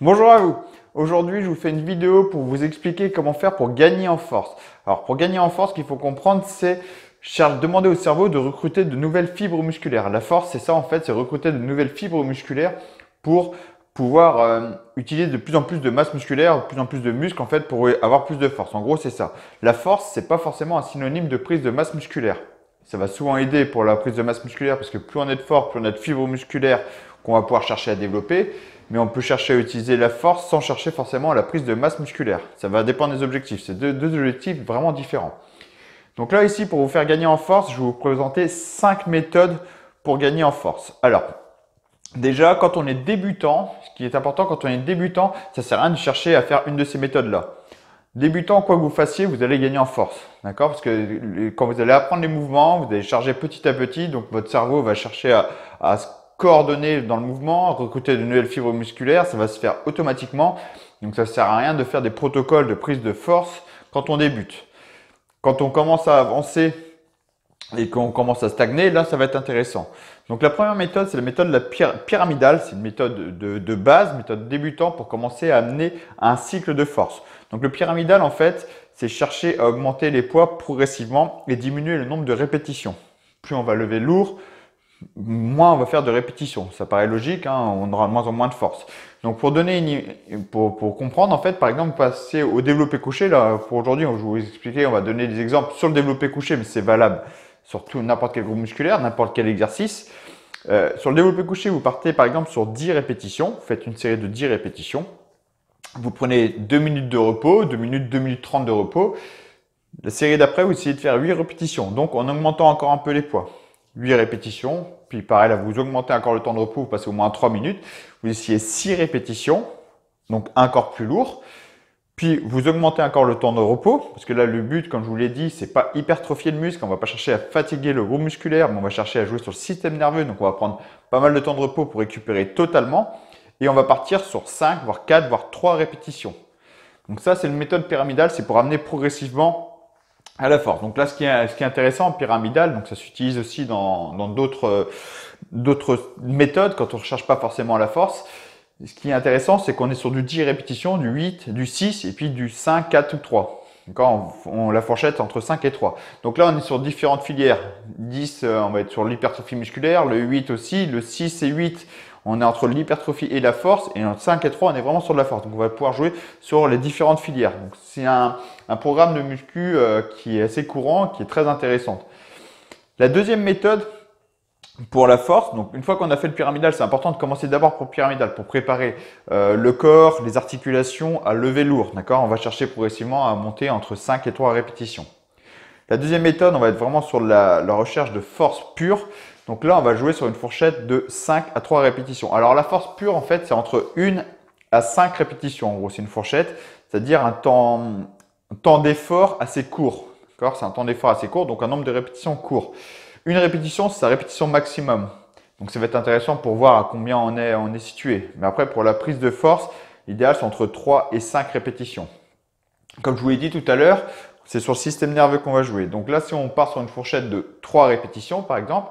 Bonjour à vous. Aujourd'hui, je vous fais une vidéo pour vous expliquer comment faire pour gagner en force. Alors, pour gagner en force, ce qu'il faut comprendre, c'est demander au cerveau de recruter de nouvelles fibres musculaires. La force, c'est ça en fait, c'est recruter de nouvelles fibres musculaires pour pouvoir utiliser de plus en plus de masse musculaire, de plus en plus de muscles en fait pour avoir plus de force. En gros, c'est ça. La force, c'est pas forcément un synonyme de prise de masse musculaire. Ça va souvent aider pour la prise de masse musculaire parce que plus on est fort, plus on a de fibres musculaires qu'on va pouvoir chercher à développer. Mais on peut chercher à utiliser la force sans chercher forcément la prise de masse musculaire. Ça va dépendre des objectifs. C'est deux objectifs vraiment différents. Donc là, ici, pour vous faire gagner en force, je vais vous présenter 5 méthodes pour gagner en force. Alors, déjà, quand on est débutant, ce qui est important quand on est débutant, ça ne sert à rien de chercher à faire une de ces méthodes-là. Débutant, quoi que vous fassiez, vous allez gagner en force. D'accord? Parce que quand vous allez apprendre les mouvements, vous allez charger petit à petit. Donc, votre cerveau va chercher à se coordonner dans le mouvement, recruter de nouvelles fibres musculaires. Ça va se faire automatiquement. Donc, ça ne sert à rien de faire des protocoles de prise de force quand on débute. Quand on commence à avancer et qu'on commence à stagner, là, ça va être intéressant. Donc, la première méthode, c'est la méthode de la pyramidale. C'est une méthode de base, méthode débutant pour commencer à amener un cycle de force. Donc, le pyramidal, en fait, c'est chercher à augmenter les poids progressivement et diminuer le nombre de répétitions. Plus on va lever lourd, moins on va faire de répétitions. Ça paraît logique, hein, on aura de moins en moins de force. Donc pour comprendre, en fait, par exemple, passer au développé couché, là, pour aujourd'hui, je vais vous expliquer, on va donner des exemples sur le développé couché, mais c'est valable sur n'importe quel groupe musculaire, n'importe quel exercice. Sur le développé couché, vous partez par exemple sur 10 répétitions, vous faites une série de 10 répétitions. Vous prenez 2 minutes de repos, 2 minutes 30 de repos. La série d'après, vous essayez de faire 8 répétitions, donc en augmentant encore un peu les poids. 8 répétitions, puis pareil, là, vous augmentez encore le temps de repos, vous passez au moins 3 minutes. Vous essayez 6 répétitions, donc encore plus lourd. Puis vous augmentez encore le temps de repos, parce que là, le but, comme je vous l'ai dit, c'est pas hypertrophier le muscle, on va pas chercher à fatiguer le groupe musculaire, mais on va chercher à jouer sur le système nerveux, donc on va prendre pas mal de temps de repos pour récupérer totalement. Et on va partir sur 5, voire 4, voire 3 répétitions. Donc ça, c'est une méthode pyramidale, c'est pour amener progressivement à la force. Donc là, ce qui est intéressant en pyramidal, donc ça s'utilise aussi dans d'autres méthodes quand on ne recherche pas forcément à la force. Ce qui est intéressant, c'est qu'on est sur du 10 répétitions, du 8, du 6 et puis du 5, 4 ou 3. On la fourchette entre 5 et 3. Donc là, on est sur différentes filières. 10, on va être sur l'hypertrophie musculaire, le 8 aussi, le 6 et 8, on est entre l'hypertrophie et la force, et entre 5 et 3, on est vraiment sur de la force. Donc on va pouvoir jouer sur les différentes filières. Donc c'est un programme de muscu qui est assez courant, qui est très intéressant. La deuxième méthode, pour la force, donc une fois qu'on a fait le pyramidal, c'est important de commencer d'abord pour le pyramidal, pour préparer le corps, les articulations à lever lourd. D'accord? On va chercher progressivement à monter entre 5 et 3 répétitions. La deuxième méthode, on va être vraiment sur la recherche de force pure. Donc là, on va jouer sur une fourchette de 5 à 3 répétitions. Alors la force pure, en fait, c'est entre 1 à 5 répétitions. En gros, c'est une fourchette, c'est-à-dire un temps d'effort assez court. D'accord? C'est un temps d'effort assez court, donc un nombre de répétitions court. Une répétition, c'est sa répétition maximum. Donc ça va être intéressant pour voir à combien on est situé. Mais après, pour la prise de force, l'idéal, c'est entre 3 et 5 répétitions. Comme je vous l'ai dit tout à l'heure, c'est sur le système nerveux qu'on va jouer. Donc là, si on part sur une fourchette de 3 répétitions, par exemple,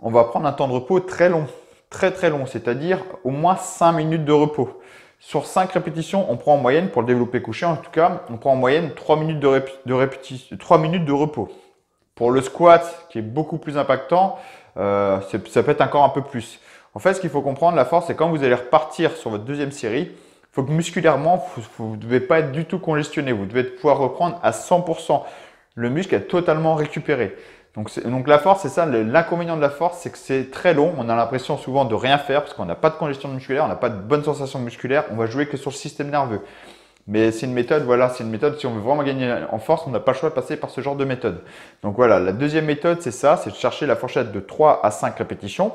on va prendre un temps de repos très long, très long, c'est-à-dire au moins 5 minutes de repos. Sur 5 répétitions, on prend en moyenne, pour le développé couché en tout cas, on prend en moyenne 3 minutes de minutes de repos. Pour le squat, qui est beaucoup plus impactant, ça peut être encore un peu plus. En fait, ce qu'il faut comprendre, la force, c'est quand vous allez repartir sur votre deuxième série, il faut que musculairement, vous ne devez pas être du tout congestionné. Vous devez pouvoir reprendre à 100%. Le muscle est totalement récupéré. Donc la force, c'est ça. L'inconvénient de la force, c'est que c'est très long. On a l'impression souvent de rien faire parce qu'on n'a pas de congestion musculaire, on n'a pas de bonne sensation musculaire. On va jouer que sur le système nerveux. Mais c'est une méthode, voilà, c'est une méthode, si on veut vraiment gagner en force, on n'a pas le choix de passer par ce genre de méthode. Donc voilà, la deuxième méthode, c'est ça, c'est de chercher la fourchette de 3 à 5 répétitions.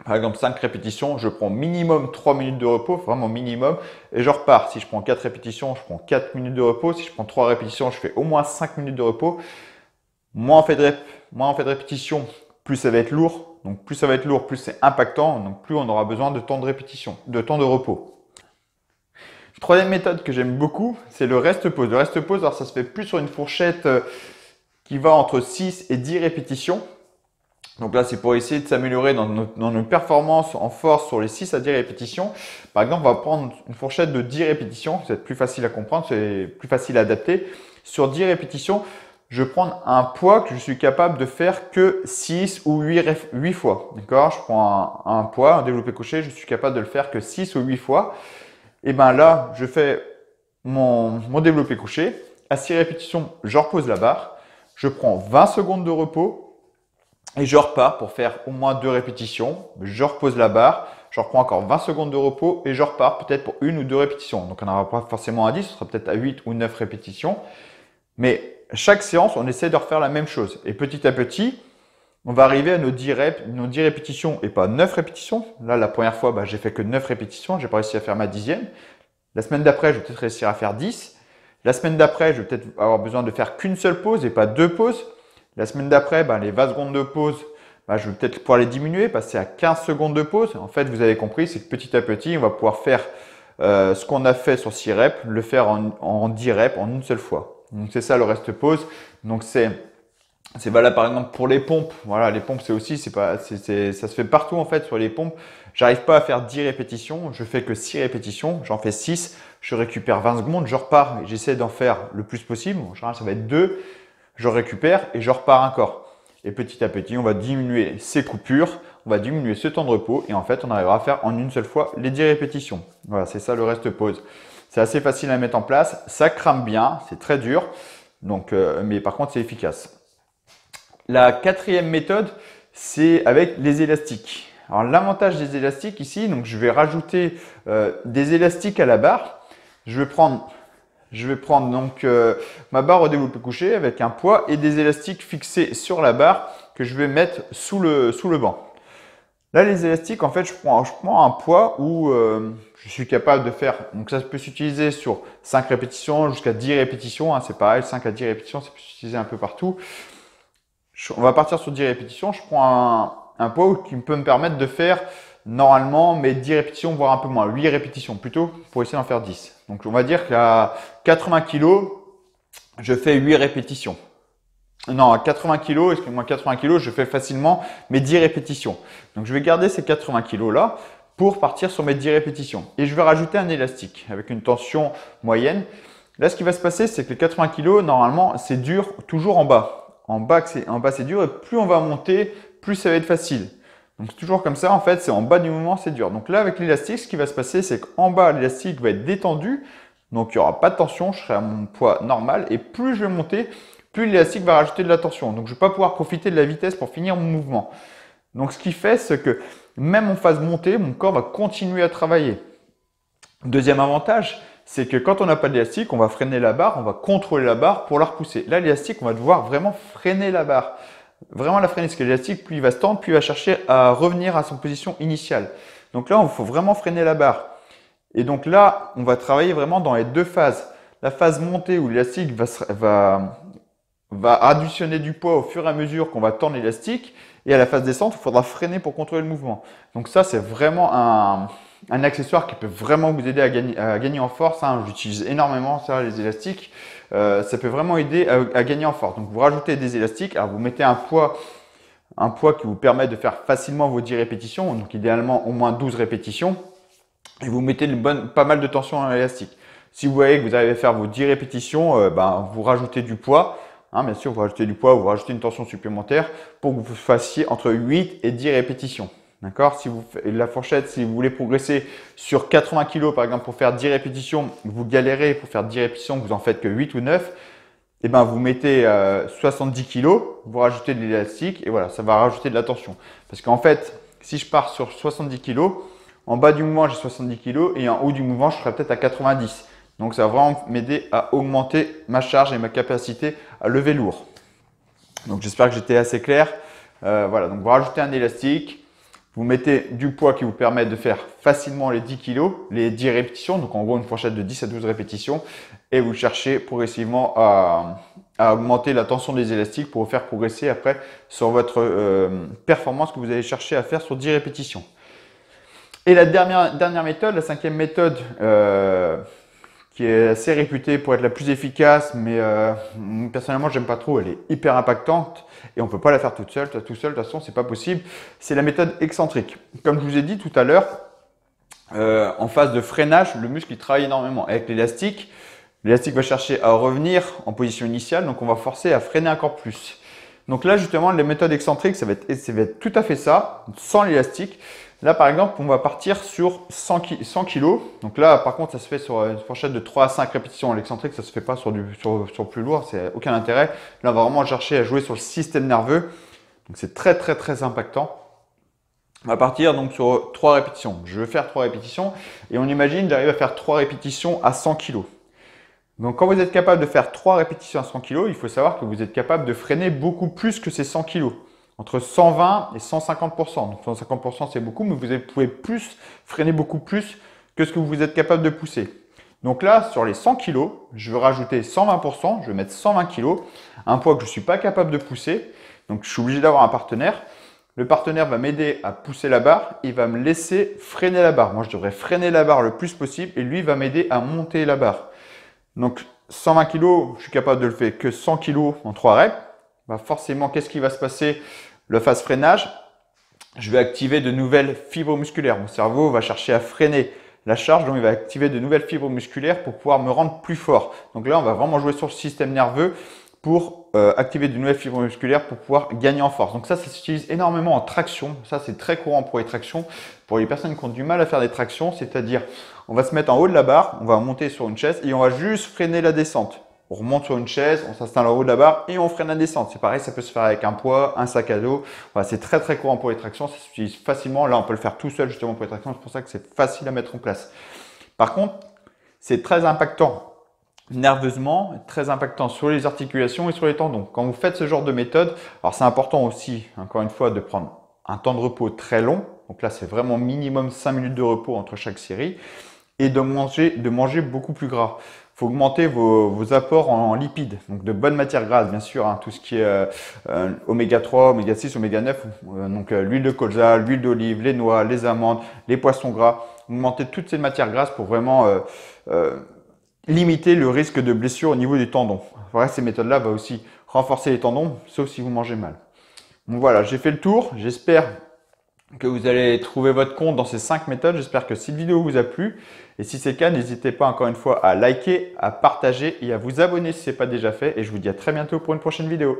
Par exemple, 5 répétitions, je prends minimum 3 minutes de repos, vraiment minimum, et je repars. Si je prends 4 répétitions, je prends 4 minutes de repos. Si je prends 3 répétitions, je fais au moins 5 minutes de repos. Moins on fait de répétitions, plus ça va être lourd. Donc plus ça va être lourd, plus c'est impactant, donc plus on aura besoin de temps de répétition, de temps de repos. Troisième méthode que j'aime beaucoup, c'est le reste-pause. Le reste-pause, alors ça se fait plus sur une fourchette qui va entre 6 et 10 répétitions. Donc là, c'est pour essayer de s'améliorer dans nos performances en force sur les 6 à 10 répétitions. Par exemple, on va prendre une fourchette de 10 répétitions. C'est plus facile à comprendre, c'est plus facile à adapter. Sur 10 répétitions, je vais prendre un poids que je suis capable de faire que 6 ou 8 fois. D'accord? Je prends un poids, un développé couché, je suis capable de le faire que 6 ou 8 fois. Et bien là, je fais mon développé couché. À 6 répétitions, je repose la barre. Je prends 20 secondes de repos. Et je repars pour faire au moins 2 répétitions. Je repose la barre, je reprends encore 20 secondes de repos et je repars peut-être pour 1 ou 2 répétitions. Donc on n'aura pas forcément à 10, ce sera peut-être à 8 ou 9 répétitions. Mais chaque séance, on essaie de refaire la même chose. Et petit à petit, on va arriver à nos 10 répétitions et pas 9 répétitions. Là, la première fois, j'ai fait que 9 répétitions, j'ai pas réussi à faire ma 10e. La semaine d'après, je vais peut-être réussir à faire 10. La semaine d'après, je vais peut-être avoir besoin de faire qu'une seule pause et pas 2 pauses. La semaine d'après, les 20 secondes de pause, je vais peut-être pouvoir les diminuer, passer à 15 secondes de pause. En fait, vous avez compris, c'est que petit à petit, on va pouvoir faire ce qu'on a fait sur 6 reps, le faire en 10 reps en une seule fois. Donc, c'est ça le reste pause. Donc, c'est valable par exemple pour les pompes. Voilà, les pompes, c'est aussi, ça se fait partout en fait sur les pompes. J'arrive pas à faire 10 répétitions, je fais que 6 répétitions, j'en fais 6, je récupère 20 secondes, je repars et j'essaie d'en faire le plus possible. En général, ça va être 2. Je récupère et je repars encore. Et petit à petit, on va diminuer ces coupures, on va diminuer ce temps de repos et en fait, on arrivera à faire en une seule fois les 10 répétitions. Voilà, c'est ça le reste pause. C'est assez facile à mettre en place, ça crame bien, c'est très dur, donc, mais par contre, c'est efficace. La 4e méthode, c'est avec les élastiques. Alors, l'avantage des élastiques ici, donc je vais rajouter des élastiques à la barre. Je vais prendre donc ma barre au développé couché avec un poids et des élastiques fixés sur la barre que je vais mettre sous le banc. Là, les élastiques, en fait, je prends un poids où je suis capable de faire, donc ça peut s'utiliser sur 5 répétitions jusqu'à 10 répétitions, hein, c'est pareil, 5 à 10 répétitions, ça peut s'utiliser un peu partout. On va partir sur 10 répétitions, je prends un poids qui peut me permettre de faire normalement mes 10 répétitions, voire un peu moins, 8 répétitions plutôt, pour essayer d'en faire 10. Donc on va dire qu'à 80 kg, je fais 8 répétitions. Non, à 80 kg, excusez-moi, 80 kg, je fais facilement mes 10 répétitions. Donc je vais garder ces 80 kg là pour partir sur mes 10 répétitions. Et je vais rajouter un élastique avec une tension moyenne. Là, ce qui va se passer, c'est que les 80 kg, normalement, c'est dur toujours en bas. En bas, c'est dur et plus on va monter, plus ça va être facile. Donc, c'est toujours comme ça, en fait, c'est en bas du mouvement, c'est dur. Donc là, avec l'élastique, ce qui va se passer, c'est qu'en bas, l'élastique va être détendu. Donc, il n'y aura pas de tension, je serai à mon poids normal. Et plus je vais monter, plus l'élastique va rajouter de la tension. Donc, je ne vais pas pouvoir profiter de la vitesse pour finir mon mouvement. Donc, ce qui fait, c'est que même en phase montée, mon corps va continuer à travailler. Deuxième avantage, c'est que quand on n'a pas d'élastique, on va freiner la barre, on va contrôler la barre pour la repousser. Là, l'élastique, on va devoir vraiment freiner la barre. Vraiment la freiner, parce que l'élastique, plus il va se tendre, plus il va chercher à revenir à son position initiale. Donc là, il faut vraiment freiner la barre. Et donc là, on va travailler vraiment dans les deux phases. La phase montée où l'élastique va additionner du poids au fur et à mesure qu'on va tendre l'élastique. Et à la phase descente, il faudra freiner pour contrôler le mouvement. Donc ça, c'est vraiment un accessoire qui peut vraiment vous aider à gagner en force. Hein. J'utilise énormément ça, les élastiques. Ça peut vraiment aider à gagner en force. Donc vous rajoutez des élastiques, alors vous mettez un poids qui vous permet de faire facilement vos 10 répétitions, donc idéalement au moins 12 répétitions, et vous mettez pas mal de tension dans l'élastique. Si vous voyez que vous arrivez à faire vos 10 répétitions, vous rajoutez du poids. Hein, bien sûr, vous rajoutez du poids, vous rajoutez une tension supplémentaire pour que vous fassiez entre 8 et 10 répétitions. D'accord? Si vous faites la fourchette, si vous voulez progresser sur 80 kg, par exemple, pour faire 10 répétitions, vous galérez pour faire 10 répétitions, vous en faites que 8 ou 9, et vous mettez 70 kg, vous rajoutez de l'élastique, et voilà, ça va rajouter de la tension. Parce qu'en fait, si je pars sur 70 kg, en bas du mouvement, j'ai 70 kg, et en haut du mouvement, je serai peut-être à 90. Donc, ça va vraiment m'aider à augmenter ma charge et ma capacité à lever lourd. Donc, j'espère que j'étais assez clair. Voilà, donc vous rajoutez un élastique, vous mettez du poids qui vous permet de faire facilement les 10 kg, les 10 répétitions, donc en gros une fourchette de 10 à 12 répétitions, et vous cherchez progressivement à augmenter la tension des élastiques pour vous faire progresser après sur votre performance que vous allez chercher à faire sur 10 répétitions. Et la dernière méthode, la 5e méthode, qui est assez réputée pour être la plus efficace, mais personnellement, j'aime pas trop. Elle est hyper impactante et on peut pas la faire toute seule. Tout seul, de toute façon, c'est pas possible. C'est la méthode excentrique. Comme je vous ai dit tout à l'heure, en phase de freinage, le muscle il travaille énormément. Avec l'élastique, l'élastique va chercher à revenir en position initiale, donc on va forcer à freiner encore plus. Donc là, justement, les méthodes excentriques, ça va être tout à fait ça, sans l'élastique. Là, par exemple, on va partir sur 100 kg. Donc là, par contre, ça se fait sur une fourchette de 3 à 5 répétitions. L'excentrique, ça ne se fait pas sur plus lourd, c'est aucun intérêt. Là, on va vraiment chercher à jouer sur le système nerveux. Donc c'est très, très, très impactant. On va partir donc sur 3 répétitions. Je vais faire 3 répétitions et on imagine d'arriver à faire 3 répétitions à 100 kg. Donc quand vous êtes capable de faire 3 répétitions à 100 kg, il faut savoir que vous êtes capable de freiner beaucoup plus que ces 100 kg. Entre 120 et 150%. Donc 150% c'est beaucoup, mais vous pouvez freiner beaucoup plus que ce que vous êtes capable de pousser. Donc là, sur les 100 kg, je vais rajouter 120%, je vais mettre 120 kg, un poids que je ne suis pas capable de pousser. Donc je suis obligé d'avoir un partenaire. Le partenaire va m'aider à pousser la barre, il va me laisser freiner la barre. Moi, je devrais freiner la barre le plus possible et lui va m'aider à monter la barre. Donc 120 kg, je suis capable de le faire que 100 kg en 3 reps. Bah forcément, qu'est-ce qui va se passer? La phase freinage, je vais activer de nouvelles fibres musculaires. Mon cerveau va chercher à freiner la charge, donc il va activer de nouvelles fibres musculaires pour pouvoir me rendre plus fort. Donc là, on va vraiment jouer sur le système nerveux pour activer de nouvelles fibres musculaires pour pouvoir gagner en force. Donc ça s'utilise énormément en traction. Ça, c'est très courant pour les tractions. Pour les personnes qui ont du mal à faire des tractions, c'est-à-dire on va se mettre en haut de la barre, on va monter sur une chaise et on va juste freiner la descente. On remonte sur une chaise, on s'installe en haut de la barre et on freine la descente. C'est pareil, ça peut se faire avec un poids, un sac à dos. Voilà, c'est très très courant pour les tractions, ça s'utilise facilement. Là, on peut le faire tout seul justement pour les tractions, c'est pour ça que c'est facile à mettre en place. Par contre, c'est très impactant nerveusement, très impactant sur les articulations et sur les tendons. Quand vous faites ce genre de méthode, alors c'est important aussi, encore une fois, de prendre un temps de repos très long. Donc là, c'est vraiment minimum 5 minutes de repos entre chaque série et de manger beaucoup plus gras. Il faut augmenter vos apports en lipides, donc de bonnes matières grasses, bien sûr, hein, tout ce qui est oméga 3, oméga 6, oméga 9, donc l'huile de colza, l'huile d'olive, les noix, les amandes, les poissons gras. Augmenter toutes ces matières grasses pour vraiment limiter le risque de blessure au niveau des tendons. Voilà, ces méthodes-là vont aussi renforcer les tendons, sauf si vous mangez mal. Donc voilà, j'ai fait le tour. J'espère que vous allez trouver votre compte dans ces 5 méthodes. J'espère que cette vidéo vous a plu. Et si c'est le cas, n'hésitez pas encore une fois à liker, à partager et à vous abonner si ce n'est pas déjà fait. Et je vous dis à très bientôt pour une prochaine vidéo.